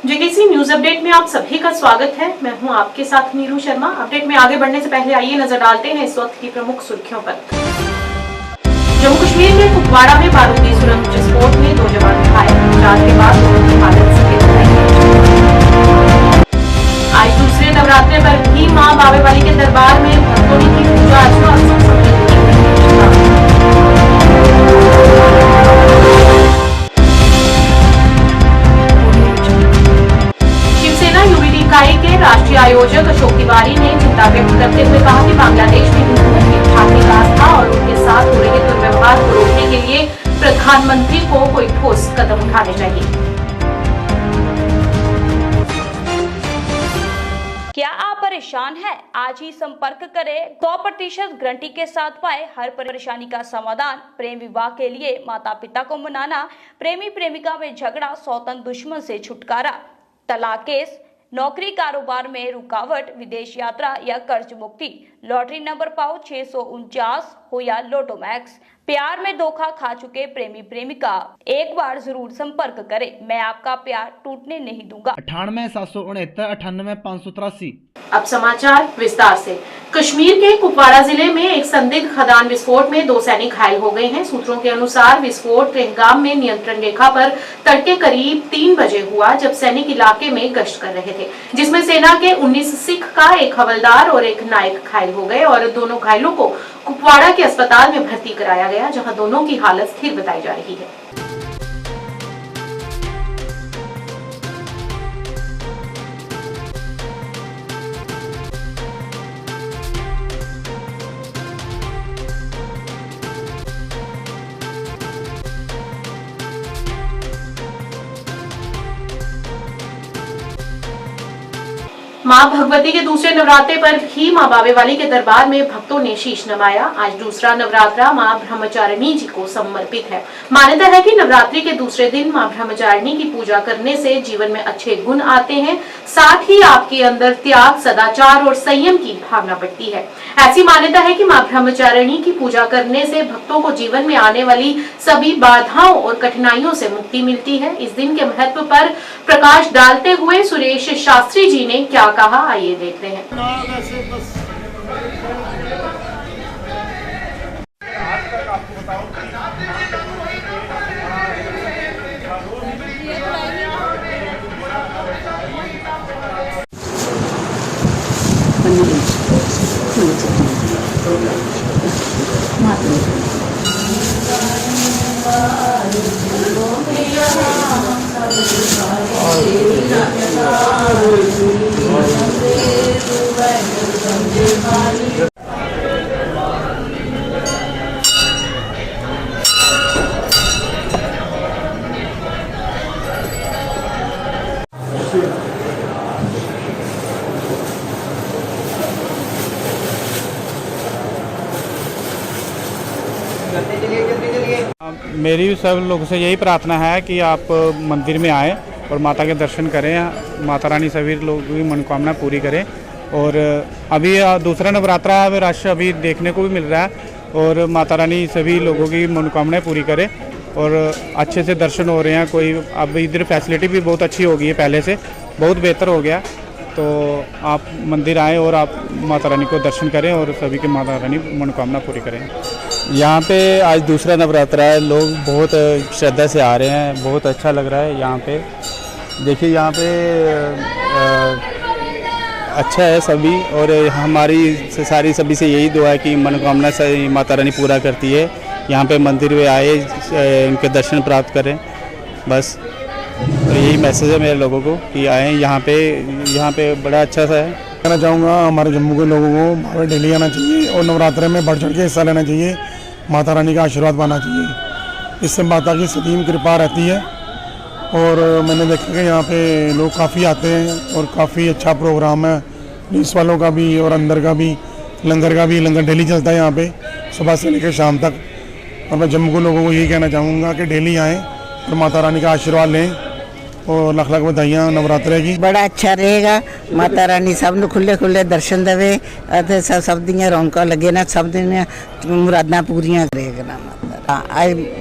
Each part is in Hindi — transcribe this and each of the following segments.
जेकेसी न्यूज अपडेट में आप सभी का स्वागत है। मैं हूं आपके साथ नीरू शर्मा। अपडेट में आगे बढ़ने से पहले आइए नजर डालते हैं इस वक्त की प्रमुख सुर्खियों पर। जम्मू कश्मीर के कुपवाड़ा में बारूदी सुरंग विस्फोट में 2 जवान घायल, उपचार के बाद दोनों की हालत स्थिर है। आज दूसरे नवरात्रे पर भी मां बावे वाली के दरबार में भक्तों ने की पूजा अर्चना और सुख समृद्धि की इकाई के राष्ट्रीय आयोजक अशोक तिवारी ने चिंता व्यक्त करते हुए कहा कि बांग्लादेश में हिंदुओं की धार्मिक आस्था और उनके साथ हो रहे दुर्व्यवहार को रोकने के लिए प्रधानमंत्री को कोई ठोस कदम उठाने चाहिए। क्या आप परेशान हैं? आज ही संपर्क करें। 100% गारंटी के साथ पाए हर परेशानी का समाधान। प्रेम विवाह के लिए माता पिता को मनाना, प्रेमी प्रेमिका में झगड़ा, सौतन दुश्मन से छुटकारा, तलाक केस, नौकरी कारोबार में रुकावट, विदेश यात्रा या कर्ज मुक्ति, लॉटरी नंबर पाओ 649 हो या लोटो मैक्स, प्यार में धोखा खा चुके प्रेमी प्रेमिका, एक बार जरूर संपर्क करें। मैं आपका प्यार टूटने नहीं दूंगा। 98 769 98 583। अब समाचार विस्तार से। कश्मीर के कुपवाड़ा जिले में एक संदिग्ध खदान विस्फोट में 2 सैनिक घायल हो गए हैं। सूत्रों के अनुसार विस्फोट ट्रेहगाम में नियंत्रण रेखा पर तड़के करीब 3 बजे हुआ, जब सैनिक इलाके में गश्त कर रहे थे, जिसमें सेना के 19 सिख का एक हवलदार और एक नायक घायल हो गए और दोनों घायलों को कुपवाड़ा के अस्पताल में भर्ती कराया गया, जहां दोनों की हालत स्थिर बताई जा रही है। मां भगवती के दूसरे नवरात्रे पर भी मां बावे वाली के दरबार में भक्तों ने शीश नवाया। आज दूसरा नवरात्रा मां ब्रह्मचारिणी जी को समर्पित है। मान्यता है कि नवरात्रि के दूसरे दिन मां ब्रह्मचारिणी की पूजा करने से जीवन में अच्छे गुण आते हैं, साथ ही आपके अंदर त्याग, सदाचार और संयम की भावना बढ़ती है। ऐसी मान्यता है कि मां ब्रह्मचारिणी की पूजा करने से भक्तों को जीवन में आने वाली सभी बाधाओं और कठिनाइयों से मुक्ति मिलती है। इस दिन के महत्व पर प्रकाश डालते हुए सुरेश शास्त्री जी ने क्या कहा, आइए देखते हैं। मेरी सब लोगों से यही प्रार्थना है कि आप मंदिर में आएँ और माता के दर्शन करें। माता रानी सभी लोगों की मनोकामना पूरी करें। और अभी दूसरा नवरात्रा है, रश अभी देखने को भी मिल रहा है और माता रानी सभी लोगों की मनोकामनाएं पूरी करे और अच्छे से दर्शन हो रहे हैं। कोई अब इधर फैसिलिटी भी बहुत अच्छी हो गई है, पहले से बहुत बेहतर हो गया। तो आप मंदिर आएँ और आप माता रानी को दर्शन करें और सभी की माता रानी मनोकामना पूरी करें। यहाँ पे आज दूसरा नवरात्रा है, लोग बहुत श्रद्धा से आ रहे हैं, बहुत अच्छा लग रहा है। यहाँ पे देखिए, यहाँ पे अच्छा है सभी, और हमारी सारी सभी से यही दुआ है कि मनोकामना से माता रानी पूरा करती है। यहाँ पे मंदिर में आए, इनके दर्शन प्राप्त करें, बस। तो यही मैसेज है मेरे लोगों को कि आएँ यहाँ पे बड़ा अच्छा सा है। कहना चाहूँगा हमारे जम्मू के लोगों को भावे डेली आना चाहिए और नवरात्रे में बढ़ चढ़ के हिस्सा लेना चाहिए, माता रानी का आशीर्वाद पाना चाहिए। इससे माता की सदीम कृपा रहती है। और मैंने देखा कि यहाँ पे लोग काफ़ी आते हैं और काफ़ी अच्छा प्रोग्राम है, पुलिस वालों का भी और अंदर का भी, लंगर का भी। लंगर डेली चलता है यहाँ पे सुबह से लेकर शाम तक। और मैं जम्मू के लोगों को यही कहना चाहूँगा कि डेली आएँ और माता रानी का आशीर्वाद लें और लाख लाख बधाइयाँ नवरात्रे की। बड़ा अच्छा रहेगा, माता रानी सब ਨੂੰ खुले खुले दर्शन देवे ਅਤੇ सब ਦੀਆਂ ਰੌਣਕਾਂ ਲੱਗੇ ਨਾ, सब ਦੀਆਂ ਮੁਰਾਦਾਂ ਪੂਰੀਆਂ ਕਰੇਗਾ ਨਾ ਮਾਤਾ।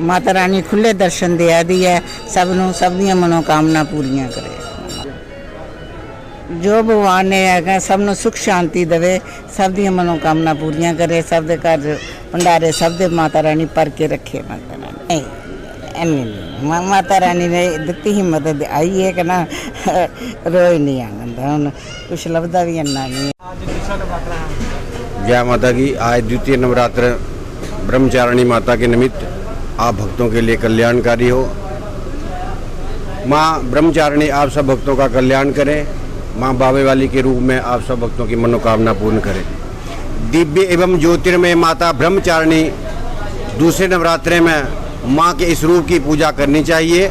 ਮਾਤਾ ਰਾਣੀ खुले दर्शन दिया दी है, सब ਨੂੰ सब ਦੀਆਂ ਮਨੋਕਾਮਨਾ पूरियां करे। ਜੋ ਭਗਵਾਨ ਨੇ ਹੈਗਾ ਸਭ ਨੂੰ ਸੁਖ ਸ਼ਾਂਤੀ ਦੇਵੇ, ਸਭ ਦੀਆਂ ਮਨੋਕਾਮਨਾ ਪੂਰੀਆਂ ਕਰੇ, ਸਭ ਦੇ ਘਰ ਭੰਡਾਰੇ ਸਭ ਦੇ ਮਾਤਾ ਰਾਣੀ ਭਰ ਕੇ ਰੱਖੇ। ਮਾਤਾ ਰਾਣੀ ਮਾਤਾ ਰਾਣੀ ਨੇ ਦਿੱਤੀ ਹਿੰਮਤ ਆਈ ਹੈ ਕਿ ਨਾ ਰੋਜ਼ नहीं आनंद ਹੁਣ कुछ ਲੱਭਦਾ भी ਇੰਨਾ नहीं। जय माता की। आज द्वितीय नवरात्र ब्रह्मचारिणी माता के निमित्त आप भक्तों के लिए कल्याणकारी हो। माँ ब्रह्मचारिणी आप सब भक्तों का कल्याण करें। माँ बावे वाली के रूप में आप सब भक्तों की मनोकामना पूर्ण करें। दिव्य एवं ज्योतिर्मय माता ब्रह्मचारिणी दूसरे नवरात्रे में माँ के इस रूप की पूजा करनी चाहिए।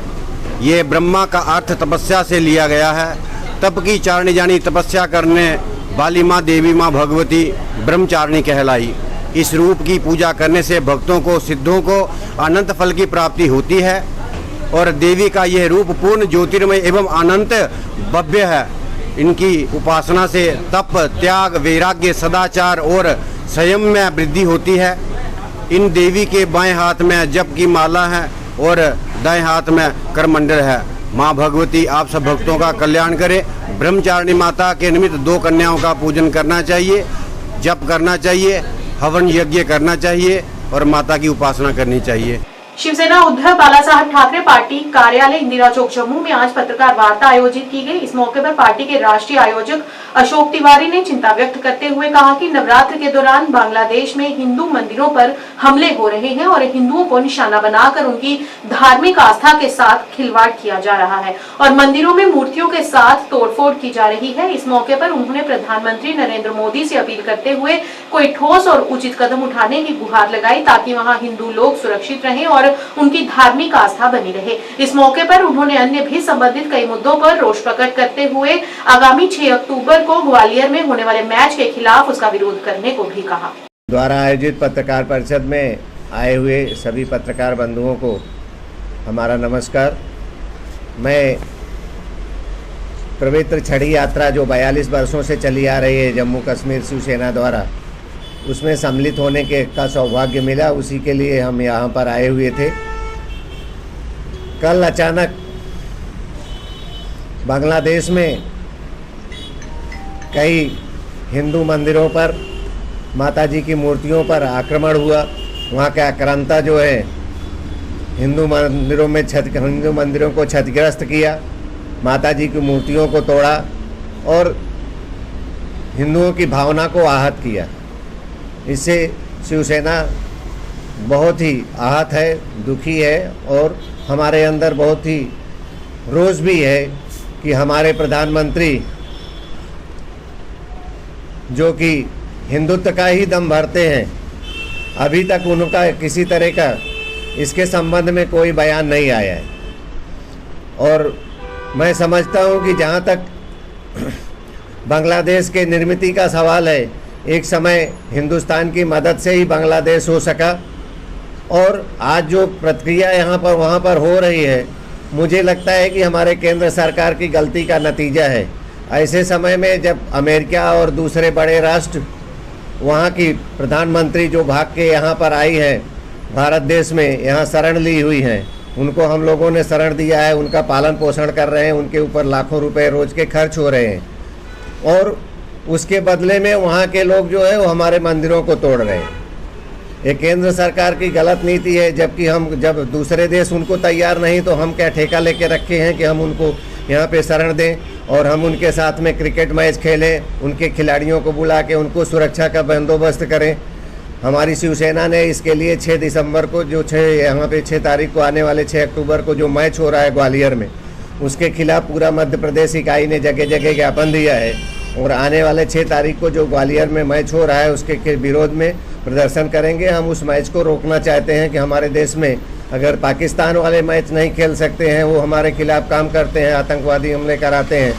ये ब्रह्मा का अर्थ तपस्या से लिया गया है। तप की चारणी जानी तपस्या करने वाली माँ देवी माँ भगवती ब्रह्मचारिणी कहलाई। इस रूप की पूजा करने से भक्तों को सिद्धों को अनंत फल की प्राप्ति होती है और देवी का यह रूप पूर्ण ज्योतिर्मय एवं अनंत भव्य है। इनकी उपासना से तप त्याग वैराग्य सदाचार और संयम में वृद्धि होती है। इन देवी के बाएं हाथ में जप की माला है और दाएं हाथ में करमंडल है। माँ भगवती आप सब भक्तों का कल्याण करे। ब्रह्मचारिणी माता के निमित्त 2 कन्याओं का पूजन करना चाहिए, जप करना चाहिए, हवन यज्ञ करना चाहिए और माता की उपासना करनी चाहिए। शिवसेना उद्धव बालासाहेब ठाकरे पार्टी कार्यालय इंदिरा चौक जम्मू में आज पत्रकार वार्ता आयोजित की गई। इस मौके पर पार्टी के राष्ट्रीय आयोजक अशोक तिवारी ने चिंता व्यक्त करते हुए कहा कि नवरात्र के दौरान बांग्लादेश में हिंदू मंदिरों पर हमले हो रहे हैं और हिंदुओं को निशाना बनाकर उनकी धार्मिक आस्था के साथ खिलवाड़ किया जा रहा है और मंदिरों में मूर्तियों के साथ तोड़फोड़ की जा रही है। इस मौके पर उन्होंने प्रधानमंत्री नरेंद्र मोदी से अपील करते हुए कोई ठोस और उचित कदम उठाने की गुहार लगाई ताकि वहां हिंदू लोग सुरक्षित रहें और उनकी धार्मिक आस्था बनी रहे। इस मौके पर उन्होंने अन्य भी संबंधित कई मुद्दों पर रोष प्रकट करते हुए आगामी 6 अक्टूबर को ग्वालियर में होने वाले मैच के खिलाफ उसका विरोध करने को भी कहा। द्वारा आयोजित पत्रकार परिषद में आए हुए सभी पत्रकार बंधुओं को हमारा नमस्कार। मैं पवित्र छड़ी यात्रा जो 42 वर्षों से चली आ रही है जम्मू कश्मीर शिवसेना द्वारा, उसमें सम्मिलित होने का सौभाग्य मिला, उसी के लिए हम यहाँ पर आए हुए थे। कल अचानक बांग्लादेश में कई हिंदू मंदिरों पर माताजी की मूर्तियों पर आक्रमण हुआ। वहाँ के आक्रांता जो है हिंदू मंदिरों को क्षतिग्रस्त किया, माताजी की मूर्तियों को तोड़ा और हिंदुओं की भावना को आहत किया। इससे शिवसेना बहुत ही आहत है, दुखी है और हमारे अंदर बहुत ही रोष भी है कि हमारे प्रधानमंत्री जो कि हिंदुत्व का ही दम भरते हैं, अभी तक उनका किसी तरह का इसके संबंध में कोई बयान नहीं आया है। और मैं समझता हूँ कि जहाँ तक बांग्लादेश के निर्मित का सवाल है, एक समय हिंदुस्तान की मदद से ही बांग्लादेश हो सका और आज जो प्रक्रिया यहाँ पर वहाँ पर हो रही है, मुझे लगता है कि हमारे केंद्र सरकार की गलती का नतीजा है। ऐसे समय में जब अमेरिका और दूसरे बड़े राष्ट्र वहाँ की प्रधानमंत्री जो भाग के यहाँ पर आई है भारत देश में, यहाँ शरण ली हुई हैं, उनको हम लोगों ने शरण दिया है, उनका पालन पोषण कर रहे हैं, उनके ऊपर लाखों रुपए रोज के खर्च हो रहे हैं और उसके बदले में वहाँ के लोग जो है वो हमारे मंदिरों को तोड़ रहे हैं। ये केंद्र सरकार की गलत नीति है, जबकि हम जब दूसरे देश उनको तैयार नहीं तो हम क्या ठेका लेके रखे हैं कि हम उनको यहाँ पे शरण दें और हम उनके साथ में क्रिकेट मैच खेलें, उनके खिलाड़ियों को बुला के उनको सुरक्षा का बंदोबस्त करें। हमारी शिवसेना ने इसके लिए 6 दिसंबर को जो 6 तारीख को आने वाले 6 अक्टूबर को जो मैच हो रहा है ग्वालियर में, उसके खिलाफ पूरा मध्य प्रदेश इकाई ने जगह जगह ज्ञापन दिया है और आने वाले 6 तारीख को जो ग्वालियर में मैच हो रहा है उसके विरोध में प्रदर्शन करेंगे। हम उस मैच को रोकना चाहते हैं कि हमारे देश में अगर पाकिस्तान वाले मैच नहीं खेल सकते हैं, वो हमारे खिलाफ काम करते हैं, आतंकवादी हमले कराते हैं,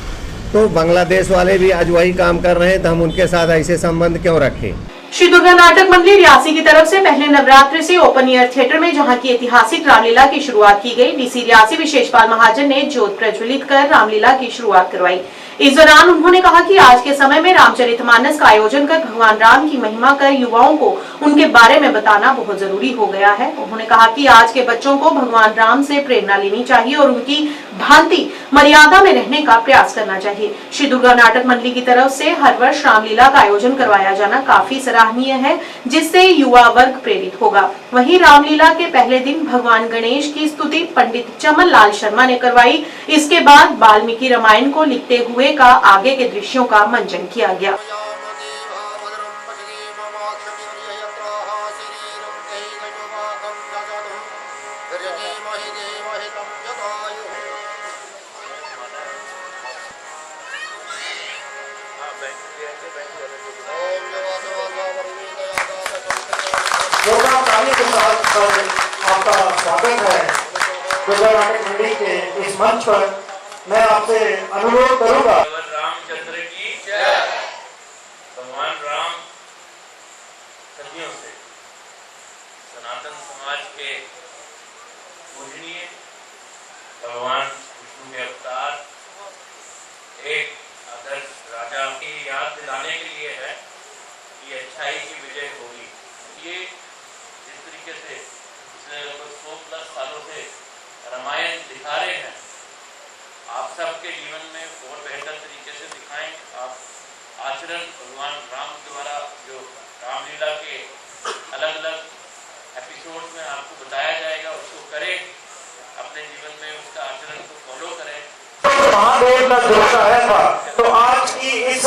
तो बांग्लादेश वाले भी आज वही काम कर रहे हैं, तो हम उनके साथ ऐसे संबंध क्यों रखें। श्री दुर्गा नाटक मंडली रियासी की तरफ से पहले नवरात्र से ओपन एयर थिएटर में जहां की ऐतिहासिक रामलीला की शुरुआत की गई। डीसी रियासी विशेषपाल महाजन ने ज्योत प्रज्वलित कर रामलीला की शुरुआत करवाई। इस दौरान उन्होंने कहा कि आज के समय में रामचरितमानस का आयोजन कर भगवान राम की महिमा कर युवाओं को उनके बारे में बताना बहुत जरूरी हो गया है। उन्होंने कहा कि आज के बच्चों को भगवान राम से प्रेरणा लेनी चाहिए और उनकी भांति मर्यादा में रहने का प्रयास करना चाहिए। श्री दुर्गा नाटक मंडली की तरफ से हर वर्ष रामलीला का आयोजन करवाया जाना काफी सराहनीय है, जिससे युवा वर्ग प्रेरित होगा। वहीं रामलीला के पहले दिन भगवान गणेश की स्तुति पंडित चमन लाल शर्मा ने करवाई। इसके बाद वाल्मीकि रामायण को लिखते हुए का आगे के दृश्यों का मंचन किया गया। आपका स्वागत है। दुर्गा नाटक मंडली के इस मंच पर मैं आपसे अनुरोध करूंगा। रामचंद्र की जय। भगवान राम सदियों से सनातन समाज के पूजनीय भगवान विष्णु के अवतार, एक आदर्श राजा की याद दिलाने के लिए है कि अच्छाई की विजय होगी। ये जिस तरीके से पिछले लगभग 100+ सालों से रामायण दिखा रहे हैं, आप सबके जीवन में और बेहतर तरीके से दिखाएं। आप आचरण भगवान राम द्वारा जो रामलीला के अलग अलग एपिसोड में आपको बताया जाएगा, उसको करें, अपने जीवन में उसका आचरण को फॉलो करें। महादेव का जोड़ा है था, तो आज की इस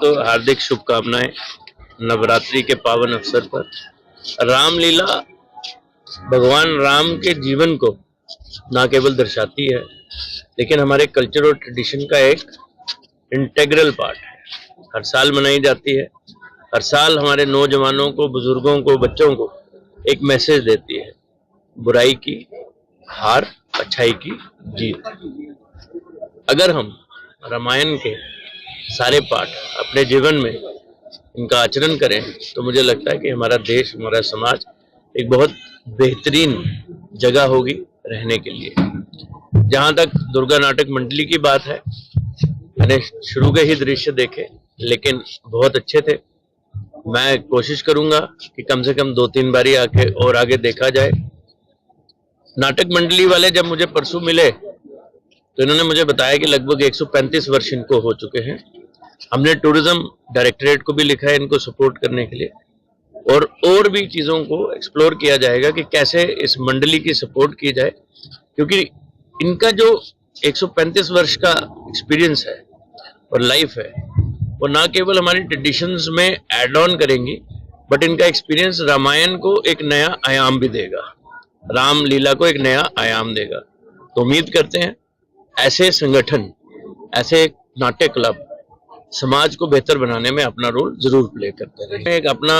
तो हार्दिक शुभकामनाएं नवरात्रि के पावन अवसर पर। रामलीला भगवान राम के जीवन को ना केवल दर्शाती है, लेकिन हमारे कल्चर और ट्रेडिशन का एक इंटेग्रल पार्ट है। हर साल मनाई जाती है। हर साल हमारे नौजवानों को, बुजुर्गों को, बच्चों को एक मैसेज देती है, बुराई की हार, अच्छाई की जीत। अगर हम रामायण के सारे पाठ अपने जीवन में इनका आचरण करें तो मुझे लगता है कि हमारा देश, हमारा समाज एक बहुत बेहतरीन जगह होगी, रहने के लिए। जहां तक दुर्गा नाटक मंडली की बात है, मैंने शुरू के ही दृश्य देखे, लेकिन बहुत अच्छे थे। मैं कोशिश करूंगा कि कम से कम 2-3 बारी आके और आगे देखा जाए। नाटक मंडली वाले जब मुझे परसों मिले तो इन्होंने मुझे बताया कि लगभग 135 वर्ष इनको हो चुके हैं। हमने टूरिज्म डायरेक्टरेट को भी लिखा है इनको सपोर्ट करने के लिए, और भी चीज़ों को एक्सप्लोर किया जाएगा कि कैसे इस मंडली की सपोर्ट की जाए, क्योंकि इनका जो 135 वर्ष का एक्सपीरियंस है और लाइफ है, वो ना केवल हमारी ट्रेडिशंस में ऐड ऑन करेंगी, बट इनका एक्सपीरियंस रामायण को एक नया आयाम भी देगा, राम लीला को एक नया आयाम देगा। तो उम्मीद करते हैं ऐसे संगठन, ऐसे नाट्य क्लब समाज को बेहतर बनाने में अपना रोल जरूर प्ले करते रहे। एक अपना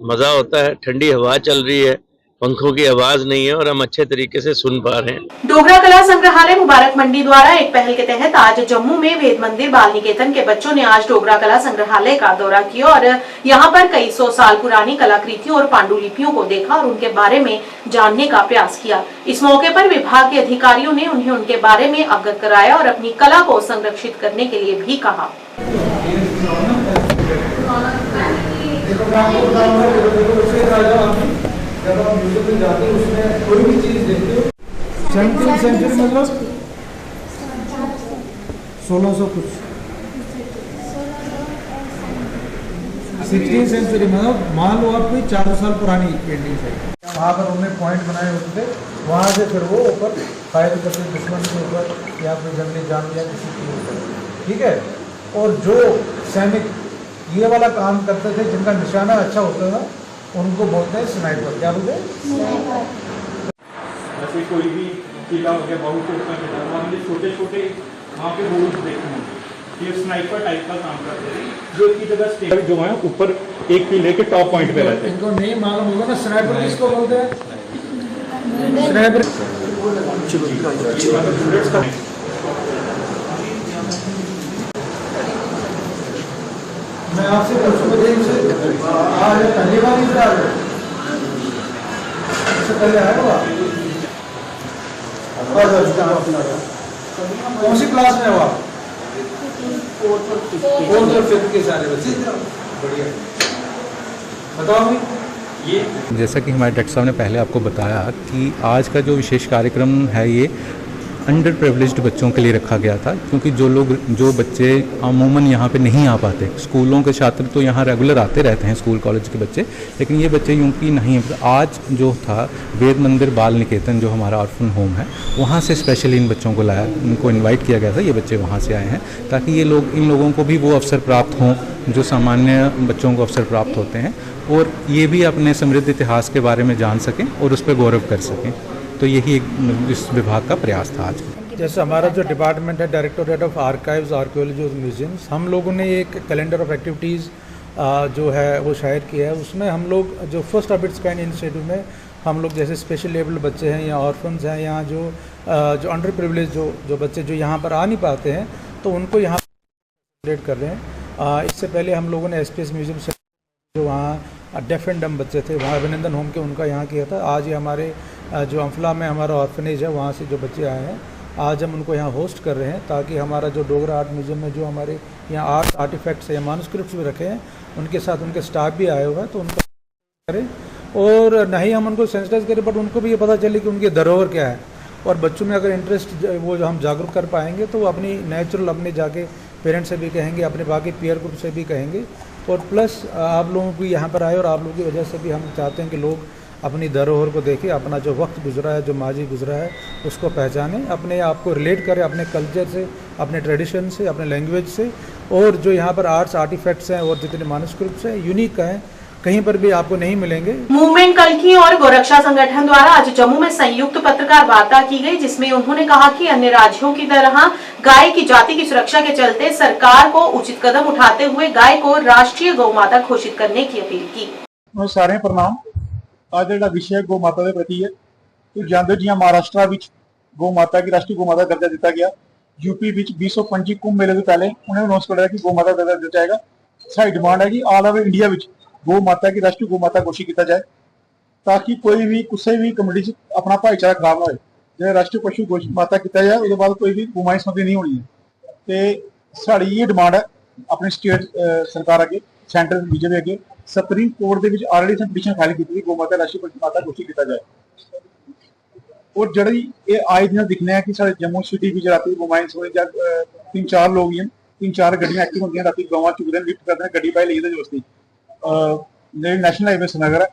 मजा होता है, ठंडी हवा चल रही है, पंखों की आवाज नहीं है और हम अच्छे तरीके से सुन पा रहे हैं। डोगरा कला संग्रहालय मुबारक मंडी द्वारा एक पहल के तहत आज जम्मू में वेद मंदिर बाल निकेतन के बच्चों ने आज डोगरा कला संग्रहालय का दौरा किया और यहां पर कई 100 साल पुरानी कलाकृतियों और पांडुलिपियों को देखा और उनके बारे में जानने का प्रयास किया। इस मौके पर विभाग के अधिकारियों ने उन्हें उनके बारे में अवगत कराया और अपनी कला को संरक्षित करने के लिए भी कहा। जब आप म्यूजियम में जाते हो उसमें कोई भी चीज़ देखते हो 17वीं सेंचुरी मतलब 1600 कुछ 16वीं सेंचुरी मतलब मान लो आप कोई 400 साल पुरानी पेंटिंग है। वहाँ पर उन्होंने पॉइंट बनाए होते थे, वहाँ से फिर वो ऊपर फायर करते दुश्मन के ऊपर या फिर जंगली जानवर या किसी के ऊपर, ठीक है। और जो सैनिक ये वाला काम करते थे, जिनका निशाना अच्छा होता था, उनको बोलते हैं स्नाइपर। क्या बोलते हैं? जैसे कोई भी किला हो गया, बहुत छोटा किला, वहाँ मुझे छोटे छोटे वहाँ पे होल्स देखने हैं। ये स्नाइपर टाइप का काम करते हैं, जो एक ही जगह स्टे जो है ऊपर एक किले के टॉप पॉइंट पे रहते हैं। इनको नहीं मालूम होगा ना स्नाइपर किसको बोलते हैं? स्नाइपर मैं आपसे पूछूंगा, आज पहली बार इधर आ रहे, इससे पहले आया हुआ? कौन सी क्लास में हुआ? 4th और 5th के सारे बच्चे। बढ़िया, बताओ ये। जैसा कि हमारे डॉक्टर साहब ने पहले आपको बताया कि आज का जो विशेष कार्यक्रम है ये अंडर प्रिविलेज्ड बच्चों के लिए रखा गया था, क्योंकि जो बच्चे अमूमन यहाँ पे नहीं आ पाते, स्कूलों के छात्र तो यहाँ रेगुलर आते रहते हैं, स्कूल कॉलेज के बच्चे, लेकिन ये बच्चे यूँ की नहीं। आज जो था वेद मंदिर बाल निकेतन जो हमारा ऑर्फन होम है, वहाँ से स्पेशली इन बच्चों को लाया, उनको इन्वाइट किया गया था, ये बच्चे वहाँ से आए हैं ताकि ये लोग, इन लोगों को भी वो अवसर प्राप्त हों जो सामान्य बच्चों को अवसर प्राप्त होते हैं, और ये भी अपने समृद्ध इतिहास के बारे में जान सकें और उस पर गौरव कर सकें। तो यही इस विभाग का प्रयास था आज। जैसे हमारा जो डिपार्टमेंट है, डायरेक्टोरेट ऑफ आर्काइव्स, आर्कियोलॉजी और म्यूजियम्स, हम लोगों ने एक कैलेंडर ऑफ एक्टिविटीज़ जो है वो शायर किया है। उसमें हम लोग जो first of its kind initiative में हम लोग जैसे स्पेशल एबल्ड बच्चे हैं या ऑर्फन्स हैं, यहाँ जो अंडर प्रिविलेज जो बच्चे जो यहाँ पर आ नहीं पाते हैं, तो उनको यहाँ सेलिब्रेट कर रहे हैं। इससे पहले हम लोगों ने एसपीएस म्यूजियम से जो वहाँ डेफ एंड डम बच्चे थे, वहाँ अभिनंदन होम के उनका यहाँ किया था। आज ये हमारे जो अम्फला में हमारा ऑर्फनेज है, वहाँ से जो बच्चे आए हैं, आज हम उनको यहाँ होस्ट कर रहे हैं ताकि हमारा जो डोगरा आर्ट म्यूजियम में जो हमारे यहाँ आर्ट आर्टिफैक्ट्स या मानुस्क्रिप्ट्स भी रखे हैं, उनके साथ उनके स्टाफ भी आए हुए हैं, तो उनको करें और नहीं हम उनको सेंसिटाइज करें, बट उनको भी ये पता चले कि उनकी धरोहर क्या है। और बच्चों में अगर इंटरेस्ट वो जो हम जागरूक कर पाएंगे, तो वो अपनी नेचुरल अपने जाके पेरेंट्स से भी कहेंगे, अपने बाकी पीयर ग्रुप से भी कहेंगे, और प्लस आप लोगों को यहाँ पर आए और आप लोगों की वजह से भी हम चाहते हैं कि लोग अपनी धरोहर को देखें, अपना जो वक्त गुजरा है, जो माजी गुजरा है, उसको पहचानें, अपने आप को रिलेट करें अपने कल्चर से, अपने ट्रेडिशन से, अपने लैंग्वेज से। और जो यहाँ पर आर्ट्स आर्टिफैक्ट्स हैं और जितने मानुस्क्रिप्ट्स हैं, यूनिक हैं, कहीं पर भी आपको नहीं मिलेंगे। मूवमेंट कल्की और गोरक्षा संगठन द्वारा आज जम्मू में संयुक्त पत्रकार वार्ता की गई, जिसमें उन्होंने कहा कि अन्य राज्यों की तरह गाय की जाति की सुरक्षा के चलते सरकार को उचित कदम उठाते हुए गाय को राष्ट्रीय गौ माता घोषित करने की अपील की। सारे प्रणाम। आज जो विषय गौ माता के प्रति है, तो जानते जियां महाराष्ट्र विच गौ माता की राष्ट्रीय गौ माता दर्जा दिता गया, यूपी विच 2025 कुंभ मेले से पहले उन्हें अनाउंस कर दिया कि गौ माता दर्जा दिया जाएगा। साडी डिमांड है कि ऑल ओवर इंडिया विच गौ माता की राष्ट्रीय गौ माता घोषित किया जाए, ताकि कोई भी किसी भी कम्युनिटी अपना भाईचारा खराब ना हो। ਤੇ ਰਾਸ਼ਟਰੀ ਪਸ਼ੂ ਗੋਸ਼ਤ ਮਾਤਾ ਕੀਤਾ ਜਾਏ, ਉਹਦੇ ਬਾਅਦ ਕੋਈ ਵੀ ਗਊ ਸੰਬੰਧੀ ਨਹੀਂ ਹੋਣੀ ਹੈ। ਤੇ ਸਾਡੀ ਇਹ ਡਿਮਾਂਡ ਹੈ ਆਪਣੀ ਸਟੇਟ ਸਰਕਾਰ ਅੱਗੇ, ਸੈਂਟਰ ਬੀਜੇਪੀ ਅੱਗੇ। ਸੁਪਰੀਮ ਕੋਰਟ ਦੇ ਵਿੱਚ ਆਲਰੇਡੀ ਪਟੀਸ਼ਨ ਫਾਈਲ ਕੀਤੀ ਗਊ ਮਾਤਾ ਰਾਸ਼ਟਰੀ ਪਸ਼ੂ ਮਾਤਾ ਘੋਸ਼ਿਤ ਕੀਤਾ ਜਾਏ। और जड़ी ये आए दिन दिखने कि साढ़े जम्मू सिटी ਵਿੱਚ ਰਾਤੀ ਗਊ ਹੋਏ ਜਾਂ 3-4 ਲੋग ही 3-4 ਗੱਡੀਆਂ ਐਕਟਿਵ ਹੁੰਦੀਆਂ ਰਾਤੀ ਗਊਆਂ ਚੁੱਕਦੇ ਨੇ, ਲਿਫਟ ਕਰਦੇ ਨੇ, ਗੱਡੀ ਬਾਈ ਲਈ ਇਹਦੇ ਦੋਸਤੀ ਜਿਹੜੀ ਨੈਸ਼ਨਲ ਹਾਈਵੇ श्रीनगर है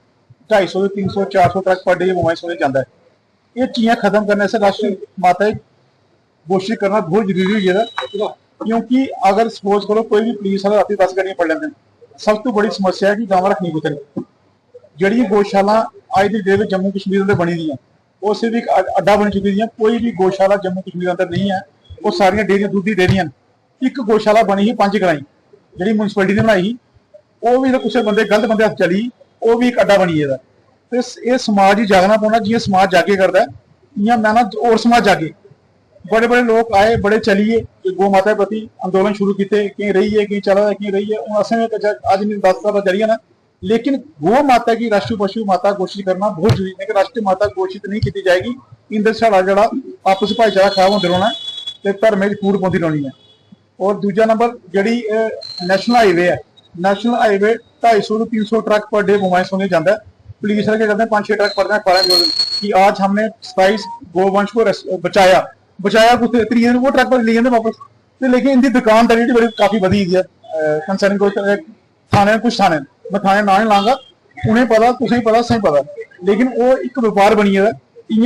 250 300 400 ट्रक पर डे गਊ होने ਜਾਂਦਾ है। ये चीज़ें खत्म करने से राष्ट्रीय माता घोषित करना बहुत जरूरी है, क्योंकि अगर सपोज करो कोई भी पुलिस वाला राती 10 ਗੱਡੀਆਂ पड़ लेंगे, सब तो बड़ी समस्या है कि गाँव रखनी कुछ ਜਿਹੜੀ गौशाला आज की डेट जम्मू कश्मीर में बनी दी वो सिर्फ एक अड्डा बन चुकी है। कोई भी गौशाला जम्मू कश्मीर अंदर नहीं है, वो सारिया डेयरियां दुध दी डेयरियां। एक गौशाला बनी ही 5 ग्राई जी म्यूनसिपैलिटी ने बनाई, वो भी कुछ बंदे गलत बंदे हथ चली, वो भी एक अड्डा बनी है। तो ये समाज ही जागना पौना, जियां समाज जागे करता है इं मैं ना और समाज जागे। बड़े बड़े लोग आए, बड़े चलिए गौ माता के प्रति अंदोलन शुरू किए, कहीं रही है कहीं चला कहीं रही है। हूँ असें अज नहीं 10 साल चलिए ना, लेकिन गौ माता की राष्ट्रीय पशु माता घोषित करना बहुत जरूरी है कि राष्ट्रीय माता घोषित नहीं की जाएगी। इंदर साड़ा जरा आपस भाईचारा खराब होते रहना है, धर्म में फूट पाती रहनी है। और दूजा नंबर जी नैशनल हाईवे है, national highway 250 300 truck per day गौवंश होने जाता है। पुलिस वाले क्या करते हैं 5-6 ट्रक पड़ते हैं 12 कि आज हमने 27 गौवंश को बचाया कुछ 3 दिन वो ट्रक पर ले जाते वापस। तो लेकिन इनकी दुकानदारी बड़ी काफ़ी वधी है कंसर्न कोई थाने कुछ थाने मैं थाने ना नहीं लाँगा, उन्हें पता तुसें पता सही पता, लेकिन वो एक व्यापार बनी है। इं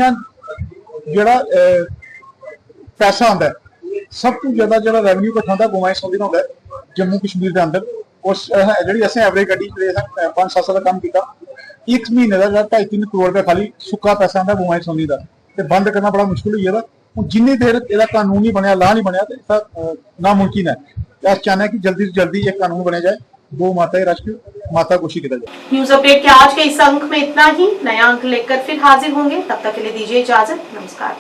जड़ा पैसा आता है सब तो ज़्यादा जो रेवन्यू कट्ठा गौवंश संबंधी होता है जम्मू कश्मीर के अंदर। और जी असं एवरेज कड्डी 5-7 साल का काम किया, एक महीने का 2.5-3 करोड़ रुपया खाली सुक्का पैसा आता गौवंश संबंधी का, तो बंद करना बड़ा मुश्किल हुई है। हूँ जिन्नी देर यदा कानून नहीं बनया, ला नहीं बनया, तो इसका नामुमकिन है। अस चाहते हैं कि जल्दी से जल्दी एक कानून बने जाए, गौ माता राष्ट्रीय माता घोषित किया जाए। न्यूज अपडेट के आज के इस अंक में इतना ही। नया अंक लेकर फिर हाजिर होंगे, तब तक के लिए दीजिए इजाजत। नमस्कार।